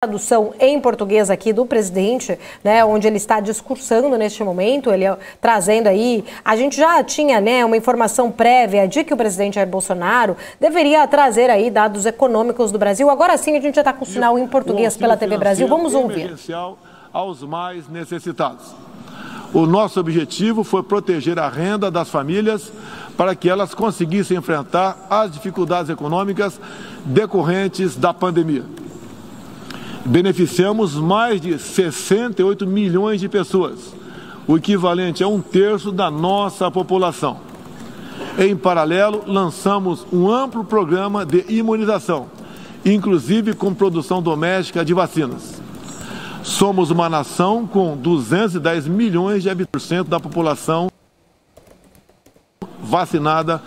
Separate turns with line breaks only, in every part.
Tradução em português aqui do presidente, né, onde ele está discursando neste momento, ele trazendo aí, a gente já tinha, né, uma informação prévia de que o presidente Jair Bolsonaro deveria trazer aí dados econômicos do Brasil. Agora sim a gente já está com o sinal em português pela TV Brasil, vamos ouvir.
Emergencial aos mais necessitados. O nosso objetivo foi proteger a renda das famílias para que elas conseguissem enfrentar as dificuldades econômicas decorrentes da pandemia. Beneficiamos mais de 68 milhões de pessoas, o equivalente a 1/3 da nossa população. Em paralelo, lançamos um amplo programa de imunização, inclusive com produção doméstica de vacinas. Somos uma nação com 210 milhões de habitantes da população vacinada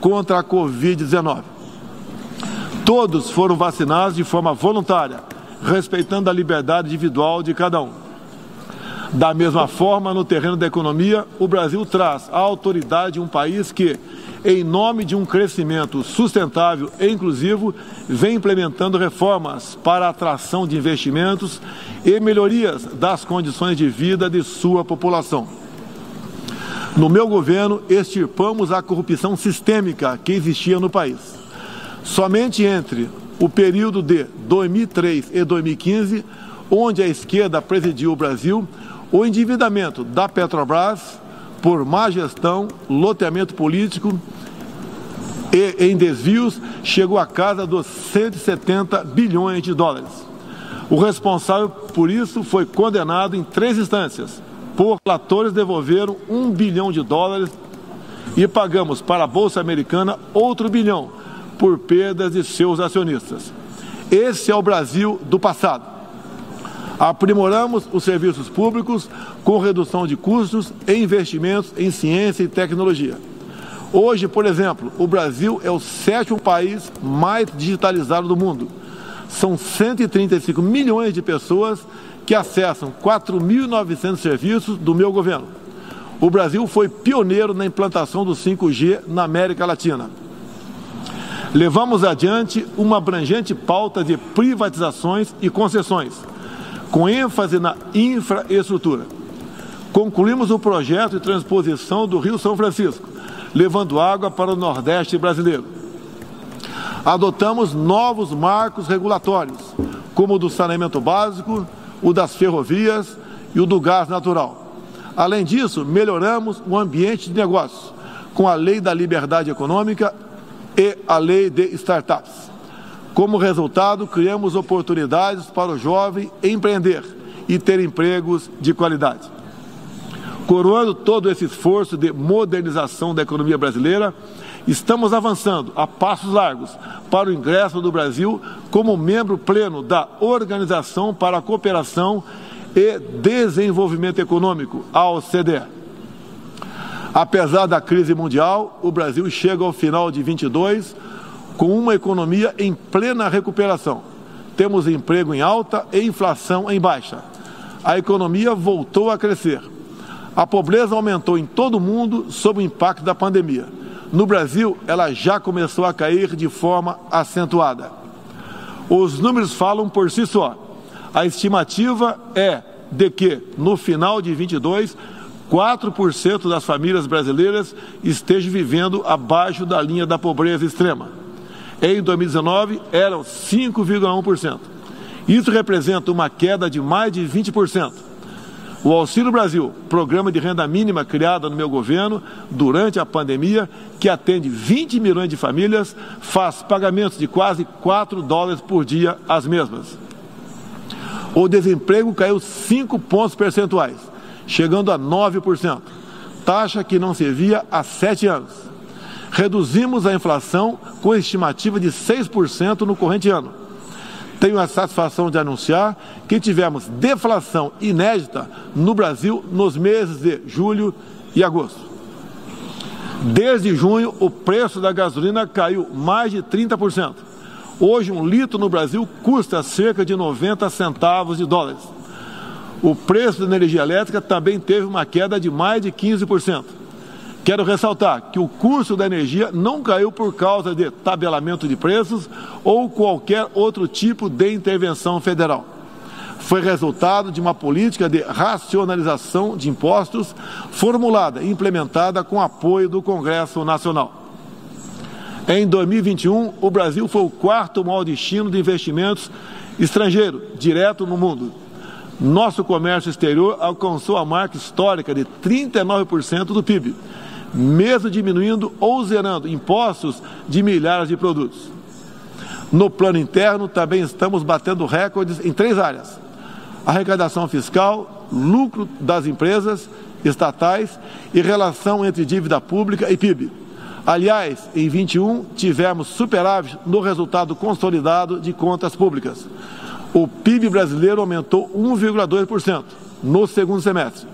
contra a Covid-19. Todos foram vacinados de forma voluntária, respeitando a liberdade individual de cada um. Da mesma forma, no terreno da economia, o Brasil traz a autoridade de um país que, em nome de um crescimento sustentável e inclusivo, vem implementando reformas para a atração de investimentos e melhorias das condições de vida de sua população. No meu governo, extirpamos a corrupção sistêmica que existia no país. Somente entre o período de 2003 e 2015, onde a esquerda presidiu o Brasil, o endividamento da Petrobras, por má gestão, loteamento político e em desvios, chegou à casa dos 170 bilhões de dólares. O responsável por isso foi condenado em 3 instâncias. Por relatores devolveram $1 bilhão e pagamos para a Bolsa Americana outro $1 bilhão por perdas de seus acionistas. Esse é o Brasil do passado. Aprimoramos os serviços públicos com redução de custos e investimentos em ciência e tecnologia. Hoje, por exemplo, o Brasil é o 7º país mais digitalizado do mundo. São 135 milhões de pessoas que acessam 4.900 serviços do meu governo. O Brasil foi pioneiro na implantação do 5G na América Latina. Levamos adiante uma abrangente pauta de privatizações e concessões, com ênfase na infraestrutura. Concluímos o projeto de transposição do Rio São Francisco, levando água para o Nordeste brasileiro. Adotamos novos marcos regulatórios, como o do saneamento básico, o das ferrovias e o do gás natural. Além disso, melhoramos o ambiente de negócios, com a Lei da Liberdade Econômica e a Lei de Startups. Como resultado, criamos oportunidades para o jovem empreender e ter empregos de qualidade. Coroando todo esse esforço de modernização da economia brasileira, estamos avançando a passos largos para o ingresso do Brasil como membro pleno da Organização para a Cooperação e Desenvolvimento Econômico, a OCDE. Apesar da crise mundial, o Brasil chega ao final de 2022 com uma economia em plena recuperação. Temos emprego em alta e inflação em baixa. A economia voltou a crescer. A pobreza aumentou em todo o mundo sob o impacto da pandemia. No Brasil, ela já começou a cair de forma acentuada. Os números falam por si só. A estimativa é de que, no final de 2022, 4% das famílias brasileiras estejam vivendo abaixo da linha da pobreza extrema. Em 2019, eram 5,1%. Isso representa uma queda de mais de 20%. O Auxílio Brasil, programa de renda mínima criado no meu governo durante a pandemia, que atende 20 milhões de famílias, faz pagamentos de quase $4 por dia às mesmas. O desemprego caiu 5 pontos percentuais, chegando a 9%, taxa que não se via há 7 anos. Reduzimos a inflação com estimativa de 6% no corrente ano. Tenho a satisfação de anunciar que tivemos deflação inédita no Brasil nos meses de julho e agosto. Desde junho, o preço da gasolina caiu mais de 30%. Hoje, um litro no Brasil custa cerca de 90 centavos de dólares. O preço da energia elétrica também teve uma queda de mais de 15%. Quero ressaltar que o custo da energia não caiu por causa de tabelamento de preços ou qualquer outro tipo de intervenção federal. foi resultado de uma política de racionalização de impostos formulada e implementada com apoio do Congresso Nacional. Em 2021, o Brasil foi o quarto maior destino de investimentos estrangeiros direto no mundo. Nosso comércio exterior alcançou a marca histórica de 39% do PIB, mesmo diminuindo ou zerando impostos de milhares de produtos. No plano interno, também estamos batendo recordes em 3 áreas: arrecadação fiscal, lucro das empresas estatais e relação entre dívida pública e PIB. Aliás, em 21 tivemos superávit no resultado consolidado de contas públicas. O PIB brasileiro aumentou 1,2% no segundo semestre.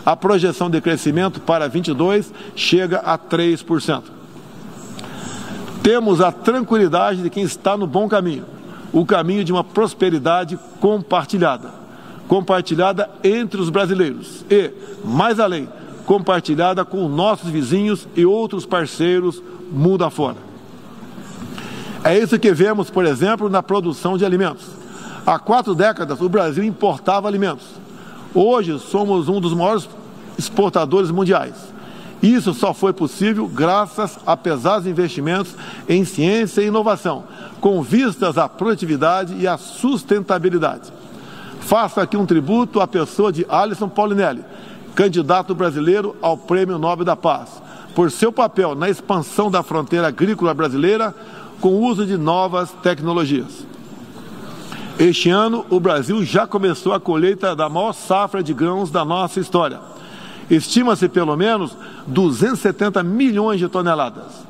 A projeção de crescimento para 22 chega a 3%. Temos a tranquilidade de quem está no bom caminho, o caminho de uma prosperidade compartilhada entre os brasileiros e, mais além, compartilhada com nossos vizinhos e outros parceiros mundo afora. É isso que vemos, por exemplo, na produção de alimentos. Há 4 décadas, o Brasil importava alimentos. Hoje, somos um dos maiores exportadores mundiais. Isso só foi possível graças a pesados investimentos em ciência e inovação, com vistas à produtividade e à sustentabilidade. Faço aqui um tributo à pessoa de Alisson Paulinelli, candidato brasileiro ao Prêmio Nobel da Paz, por seu papel na expansão da fronteira agrícola brasileira com o uso de novas tecnologias. Este ano, o Brasil já começou a colheita da maior safra de grãos da nossa história. Estima-se pelo menos 270 milhões de toneladas.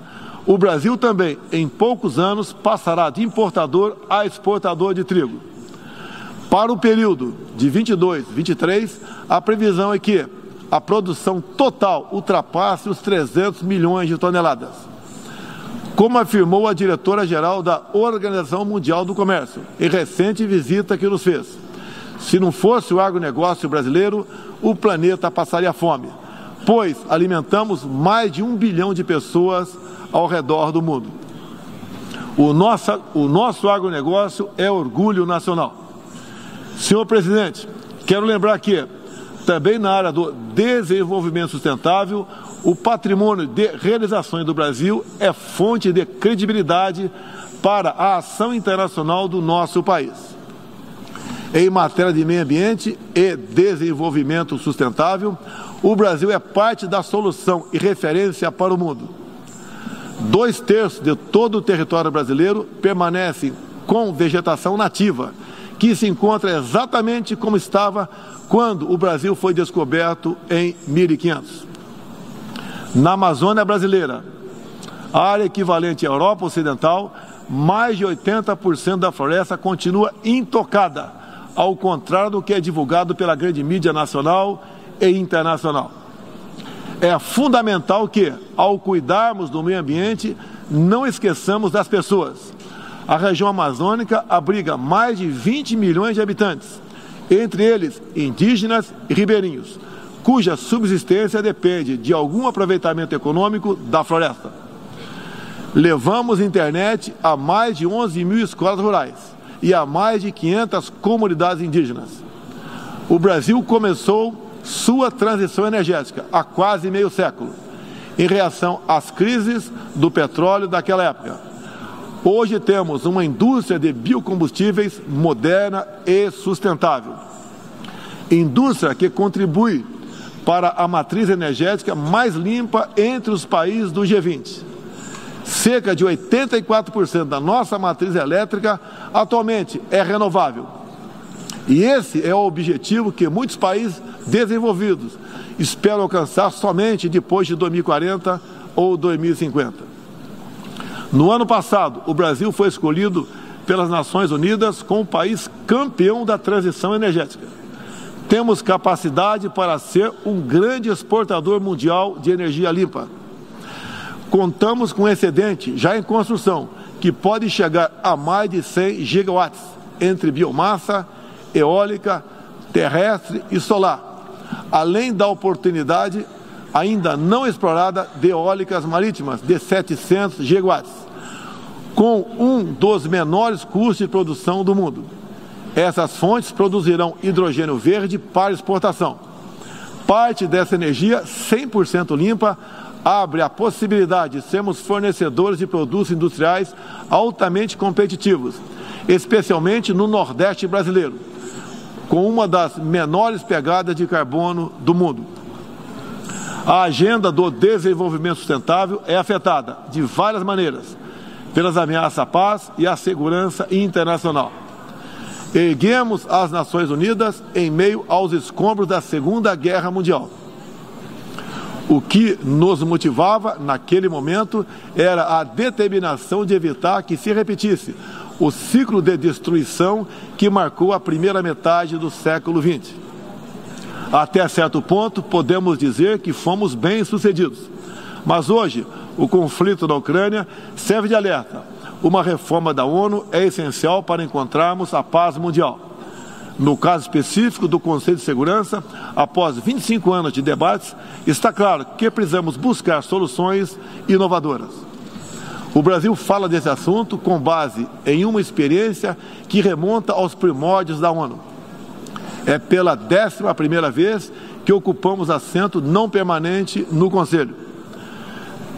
O Brasil também, em poucos anos, passará de importador a exportador de trigo. Para o período de 22-23, a previsão é que a produção total ultrapasse os 300 milhões de toneladas. Como afirmou a diretora-geral da Organização Mundial do Comércio, em recente visita que nos fez, se não fosse o agronegócio brasileiro, o planeta passaria fome, pois alimentamos mais de 1 bilhão de pessoas ao redor do mundo. O nosso agronegócio é orgulho nacional. Senhor presidente, quero lembrar que, também na área do desenvolvimento sustentável, o patrimônio de realizações do Brasil é fonte de credibilidade para a ação internacional do nosso país. Em matéria de meio ambiente e desenvolvimento sustentável, o Brasil é parte da solução e referência para o mundo. 2/3 de todo o território brasileiro permanece com vegetação nativa, que se encontra exatamente como estava quando o Brasil foi descoberto em 1500. Na Amazônia brasileira, área equivalente à Europa Ocidental, mais de 80% da floresta continua intocada, ao contrário do que é divulgado pela grande mídia nacional e internacional. É fundamental que, ao cuidarmos do meio ambiente, não esqueçamos das pessoas. A região amazônica abriga mais de 20 milhões de habitantes, entre eles indígenas e ribeirinhos, cuja subsistência depende de algum aproveitamento econômico da floresta. Levamos internet a mais de 11 mil escolas rurais e a mais de 500 comunidades indígenas. O Brasil começou sua transição energética há quase meio século, em reação às crises do petróleo daquela época. Hoje temos uma indústria de biocombustíveis moderna e sustentável. Indústria que contribui para a matriz energética mais limpa entre os países do G20. Cerca de 84% da nossa matriz elétrica atualmente é renovável. E esse é o objetivo que muitos países desenvolvidos esperam alcançar somente depois de 2040 ou 2050. No ano passado, o Brasil foi escolhido pelas Nações Unidas como o país campeão da transição energética. Temos capacidade para ser um grande exportador mundial de energia limpa. Contamos com um excedente já em construção, que pode chegar a mais de 100 gigawatts, entre biomassa, eólica, terrestre e solar, além da oportunidade ainda não explorada de eólicas marítimas de 700 gigawatts, com um dos menores custos de produção do mundo. Essas fontes produzirão hidrogênio verde para exportação. Parte dessa energia 100% limpa abre a possibilidade de sermos fornecedores de produtos industriais altamente competitivos, especialmente no Nordeste brasileiro, com uma das menores pegadas de carbono do mundo. A agenda do desenvolvimento sustentável é afetada de várias maneiras pelas ameaças à paz e à segurança internacional. Erguemos as Nações Unidas em meio aos escombros da Segunda Guerra Mundial. O que nos motivava naquele momento era a determinação de evitar que se repetisse o ciclo de destruição que marcou a primeira metade do século XX. Até certo ponto, podemos dizer que fomos bem-sucedidos. Mas hoje, o conflito na Ucrânia serve de alerta. Uma reforma da ONU é essencial para encontrarmos a paz mundial. No caso específico do Conselho de Segurança, após 25 anos de debates, está claro que precisamos buscar soluções inovadoras. O Brasil fala desse assunto com base em uma experiência que remonta aos primórdios da ONU. É pela 11ª vez que ocupamos assento não permanente no Conselho.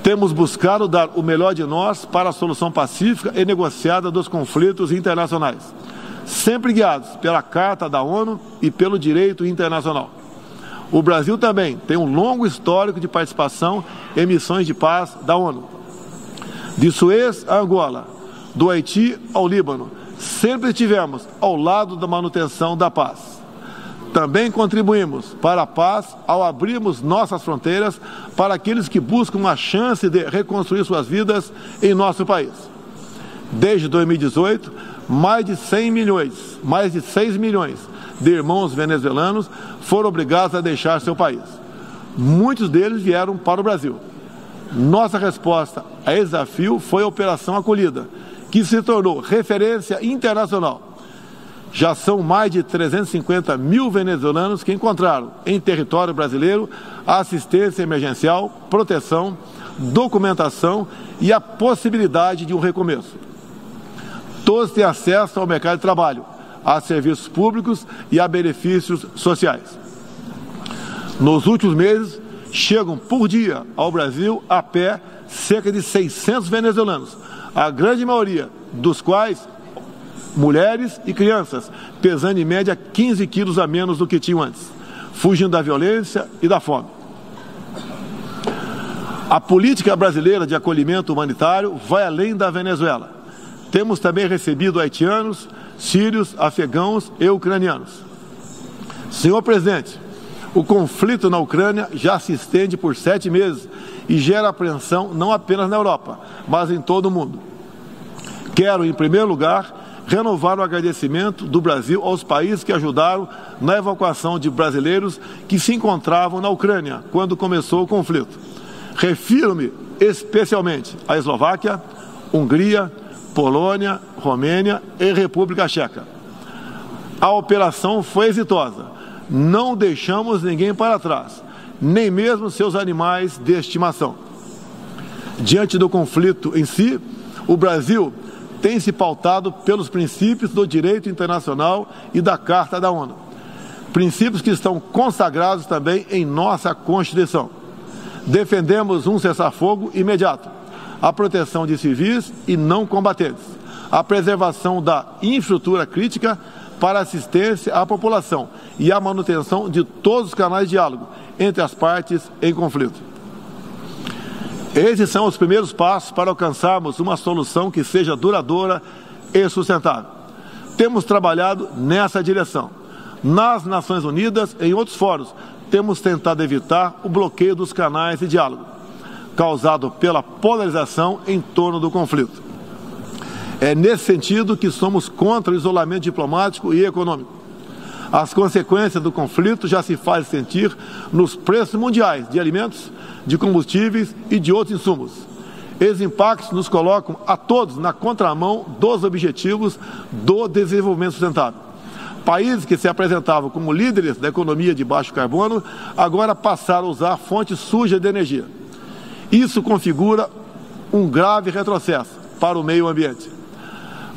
Temos buscado dar o melhor de nós para a solução pacífica e negociada dos conflitos internacionais, sempre guiados pela Carta da ONU e pelo direito internacional. O Brasil também tem um longo histórico de participação em missões de paz da ONU. De Suez a Angola, do Haiti ao Líbano, sempre estivemos ao lado da manutenção da paz. Também contribuímos para a paz ao abrirmos nossas fronteiras para aqueles que buscam uma chance de reconstruir suas vidas em nosso país. Desde 2018, mais de 6 milhões de irmãos venezuelanos foram obrigados a deixar seu país. Muitos deles vieram para o Brasil. Nossa resposta a esse desafio foi a Operação Acolhida, que se tornou referência internacional. Já são mais de 350 mil venezuelanos que encontraram em território brasileiro assistência emergencial, proteção, documentação e a possibilidade de um recomeço. Todos têm acesso ao mercado de trabalho, a serviços públicos e a benefícios sociais. Nos últimos meses, chegam por dia ao Brasil a pé cerca de 600 venezuelanos, a grande maioria dos quais mulheres e crianças, pesando em média 15 quilos a menos do que tinham antes, fugindo da violência e da fome. A política brasileira de acolhimento humanitário vai além da Venezuela. Temos também recebido haitianos, sírios, afegãos e ucranianos. Senhor presidente, o conflito na Ucrânia já se estende por 7 meses e gera apreensão não apenas na Europa, mas em todo o mundo. Quero, em primeiro lugar, renovar o agradecimento do Brasil aos países que ajudaram na evacuação de brasileiros que se encontravam na Ucrânia quando começou o conflito. Refiro-me especialmente à Eslováquia, Hungria, Polônia, Romênia e República Tcheca. A operação foi exitosa. Não deixamos ninguém para trás, nem mesmo seus animais de estimação. Diante do conflito em si, o Brasil tem se pautado pelos princípios do direito internacional e da Carta da ONU. Princípios que estão consagrados também em nossa Constituição. Defendemos um cessar-fogo imediato, a proteção de civis e não combatentes, a preservação da infraestrutura crítica para assistência à população e a manutenção de todos os canais de diálogo entre as partes em conflito. Esses são os primeiros passos para alcançarmos uma solução que seja duradoura e sustentável. Temos trabalhado nessa direção. Nas Nações Unidas e em outros fóruns, temos tentado evitar o bloqueio dos canais de diálogo, causado pela polarização em torno do conflito. É nesse sentido que somos contra o isolamento diplomático e econômico. As consequências do conflito já se fazem sentir nos preços mundiais de alimentos, de combustíveis e de outros insumos. Esses impactos nos colocam a todos na contramão dos objetivos do desenvolvimento sustentável. Países que se apresentavam como líderes da economia de baixo carbono, agora passaram a usar fontes sujas de energia. Isso configura um grave retrocesso para o meio ambiente.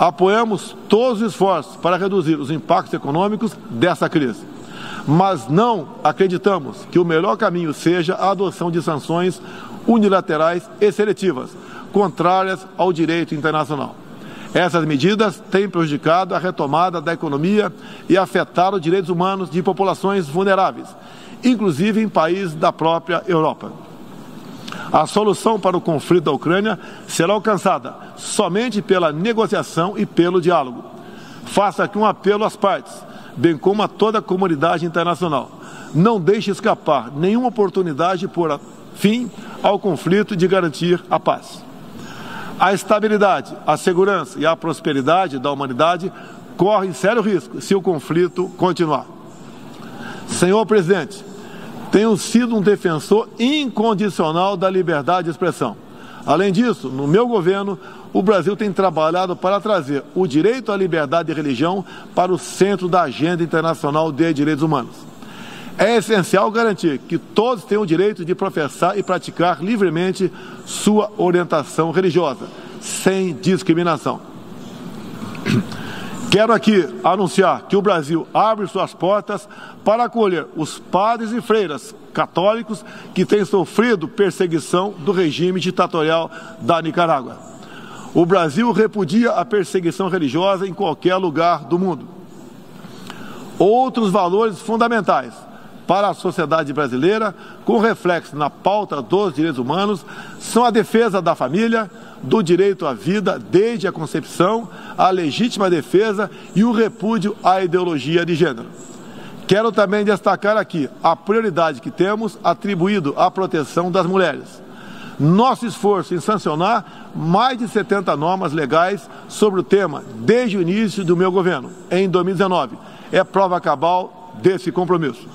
Apoiamos todos os esforços para reduzir os impactos econômicos dessa crise, mas não acreditamos que o melhor caminho seja a adoção de sanções unilaterais e seletivas, contrárias ao direito internacional. Essas medidas têm prejudicado a retomada da economia e afetado os direitos humanos de populações vulneráveis, inclusive em países da própria Europa. A solução para o conflito da Ucrânia será alcançada somente pela negociação e pelo diálogo. Faço aqui um apelo às partes, bem como a toda a comunidade internacional. Não deixe escapar nenhuma oportunidade de pôr fim ao conflito e de garantir a paz. A estabilidade, a segurança e a prosperidade da humanidade correm sério risco se o conflito continuar. Senhor presidente, tenho sido um defensor incondicional da liberdade de expressão. Além disso, no meu governo, o Brasil tem trabalhado para trazer o direito à liberdade de religião para o centro da agenda internacional de direitos humanos. É essencial garantir que todos tenham o direito de professar e praticar livremente sua orientação religiosa, sem discriminação. Quero aqui anunciar que o Brasil abre suas portas para acolher os padres e freiras católicos que têm sofrido perseguição do regime ditatorial da Nicarágua. O Brasil repudia a perseguição religiosa em qualquer lugar do mundo. Outros valores fundamentais para a sociedade brasileira, com reflexo na pauta dos direitos humanos, são a defesa da família, do direito à vida desde a concepção, a legítima defesa e o repúdio à ideologia de gênero. Quero também destacar aqui a prioridade que temos atribuído à proteção das mulheres. Nosso esforço em sancionar mais de 70 normas legais sobre o tema desde o início do meu governo, em 2019, é prova cabal desse compromisso.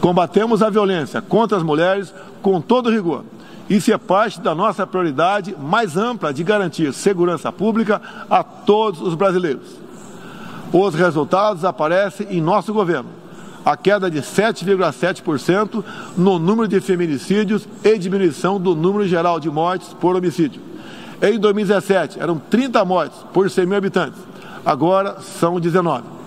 Combatemos a violência contra as mulheres com todo rigor. Isso é parte da nossa prioridade mais ampla de garantir segurança pública a todos os brasileiros. Os resultados aparecem em nosso governo. A queda de 7,7% no número de feminicídios e diminuição do número geral de mortes por homicídio. Em 2017, eram 30 mortes por 100 mil habitantes. Agora são 19.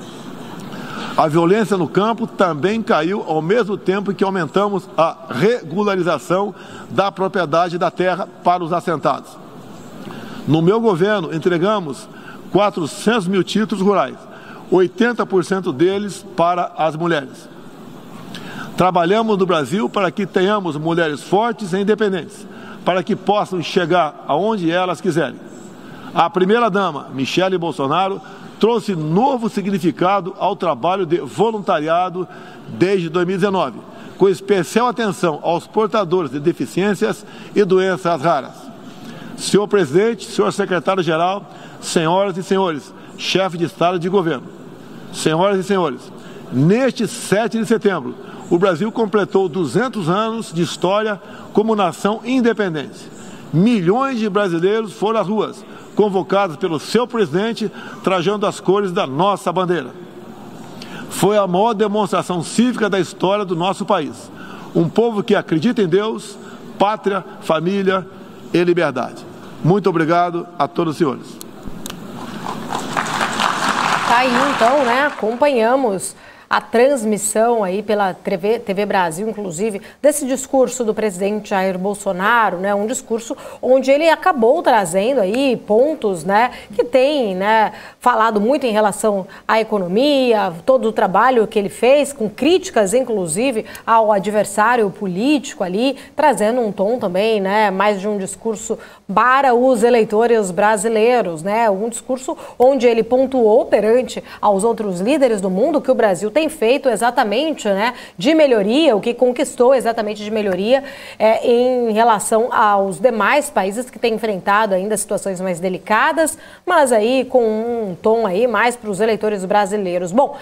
A violência no campo também caiu ao mesmo tempo que aumentamos a regularização da propriedade da terra para os assentados. No meu governo, entregamos 400 mil títulos rurais, 80% deles para as mulheres. Trabalhamos no Brasil para que tenhamos mulheres fortes e independentes, para que possam chegar aonde elas quiserem. A primeira-dama, Michele Bolsonaro, trouxe novo significado ao trabalho de voluntariado desde 2019, com especial atenção aos portadores de deficiências e doenças raras. Senhor presidente, senhor secretário-geral, senhoras e senhores, chefe de Estado e de governo, senhoras e senhores, neste 7 de setembro, o Brasil completou 200 anos de história como nação independente. Milhões de brasileiros foram às ruas, convocados pelo seu presidente, trajando as cores da nossa bandeira. Foi a maior demonstração cívica da história do nosso país. Um povo que acredita em Deus, pátria, família e liberdade. Muito obrigado a todos os senhores.
Tá aí então, né? Acompanhamos a transmissão aí pela TV Brasil, inclusive, desse discurso do presidente Jair Bolsonaro, né? Um discurso onde ele acabou trazendo aí pontos, né? Que tem, né? Falado muito em relação à economia, todo o trabalho que ele fez, com críticas, inclusive, ao adversário político ali, trazendo um tom também, né? Mais de um discurso para os eleitores brasileiros, né? Um discurso onde ele pontuou perante aos outros líderes do mundo que o Brasil tem feito exatamente, né, de melhoria, o que conquistou exatamente de melhoria em relação aos demais países que têm enfrentado ainda situações mais delicadas, mas aí com um tom aí mais para os eleitores brasileiros. Bom,